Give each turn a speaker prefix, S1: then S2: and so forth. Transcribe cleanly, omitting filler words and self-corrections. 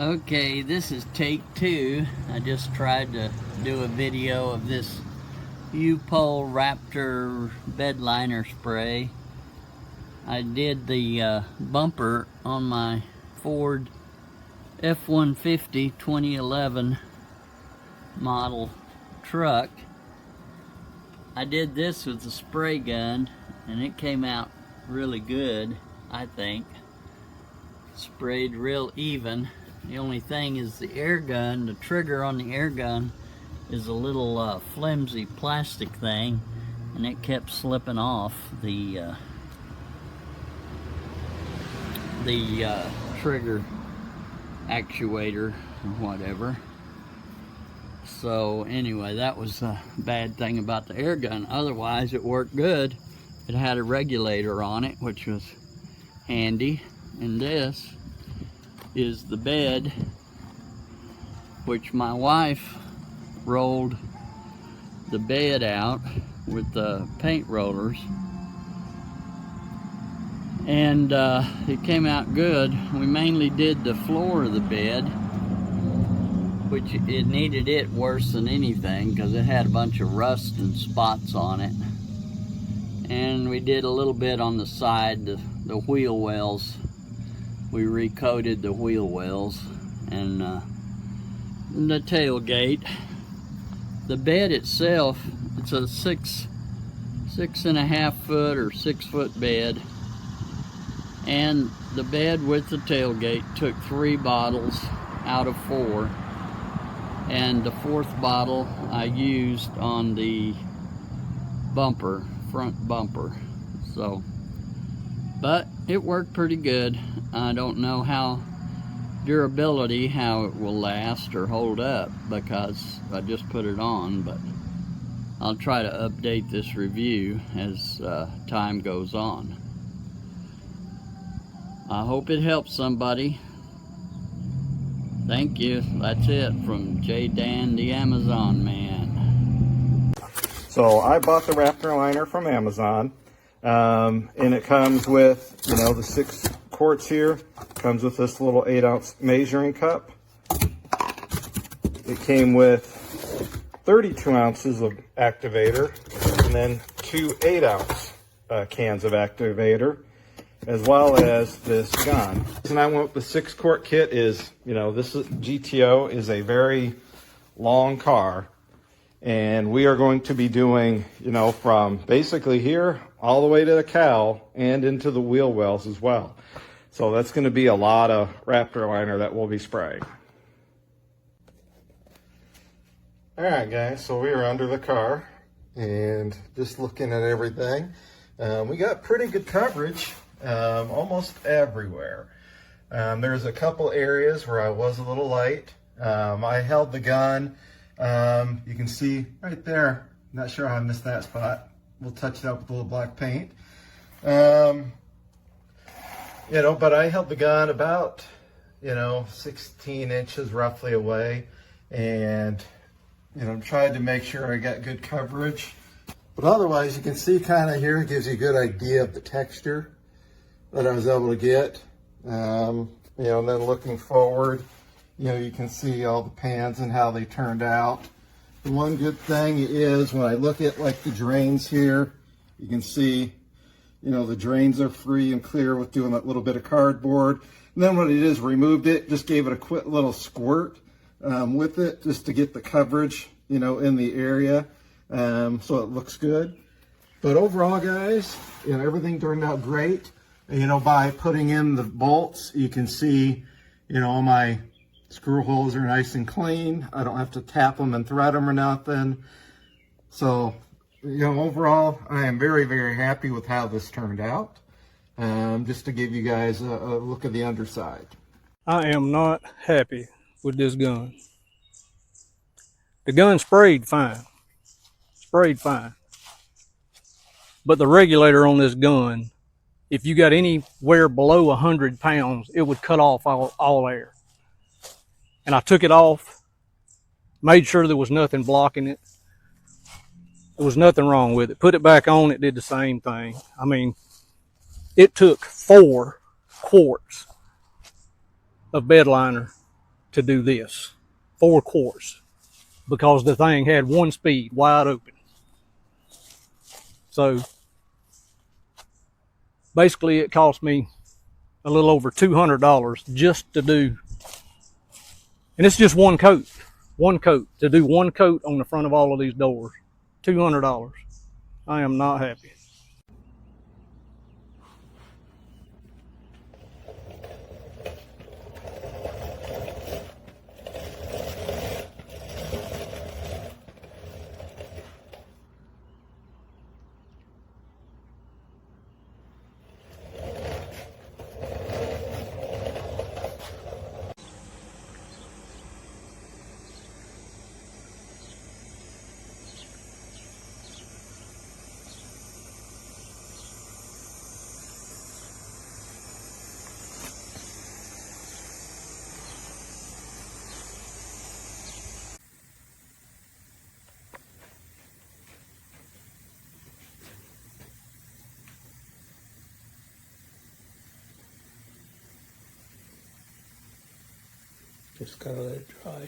S1: Okay, this is take two. I just tried to do a video of this U-Pol Raptor bed liner spray. I did the bumper on my Ford F-150 2011 model truck. I did this with the spray gun and it came out really good, I think. Sprayed real even. The only thing is the air gun, the trigger on the air gun is a little flimsy plastic thing, and it kept slipping off the trigger actuator or whatever. So anyway, that was a bad thing about the air gun. Otherwise it worked good. It had a regulator on it, which was handy. And this is the bed, which my wife rolled the bed out with the paint rollers, and it came out good. We mainly did the floor of the bed, which it needed it worse than anything because it had a bunch of rust and spots on it. And we did a little bit on the side, the wheel wells. We recoated the wheel wells and the tailgate. The bed itself, it's a six and a half foot or 6 foot bed, and the bed with the tailgate took 3 bottles out of 4, and the 4th bottle I used on the bumper, front bumper. So, but it worked pretty good. I don't know how durability, how it will last or hold up, because I just put it on, but I'll try to update this review as time goes on. I hope it helps somebody. Thank you. That's it from J. Dan, the Amazon man.
S2: So I bought the Raptor liner from Amazon, and it comes with, the 6 quarts here. Comes with this little 8-ounce measuring cup. It came with 32 ounces of activator, and then 2 8-ounce cans of activator, as well as this gun. And I went with the 6 quart kit. This GTO is a very long car, and we are going to be doing, from basically here all the way to the cowl and into the wheel wells as well. So that's going to be a lot of Raptor liner that we'll be spraying. All right, guys, so we are under the car and just looking at everything. We got pretty good coverage almost everywhere. There's a couple areas where I was a little light. I held the gun. You can see right there. Not sure how I missed that spot. We'll touch it up with a little black paint. But I held the gun about, 16 inches roughly away, and, tried to make sure I got good coverage. But otherwise, you can see kind of here, it gives you a good idea of the texture that I was able to get. And then looking forward, you can see all the pans and how they turned out. The one good thing is when I look at like the drains here, you can see the drains are free and clear with doing that little bit of cardboard. And then what it is, removed it, just gave it a quick little squirt with it just to get the coverage, in the area. So it looks good. But overall, guys, everything turned out great. By putting in the bolts, you can see, all my screw holes are nice and clean. I don't have to tap them and thread them or nothing. So, overall, I am very, very happy with how this turned out. Just to give you guys a look at the underside.
S3: I am not happy with this gun. The gun sprayed fine. But the regulator on this gun, if you got anywhere below 100 pounds, it would cut off all air. And I took it off, made sure there was nothing blocking it. There was nothing wrong with it. Put it back on, it did the same thing. I mean, it took 4 quarts of bed liner to do this, 4 quarts, because the thing had 1 speed, wide open. So basically it cost me a little over $200 just to do, and it's just one coat, to do 1 coat on the front of all of these doors. $200. I am not happy.
S4: Just gotta let it dry.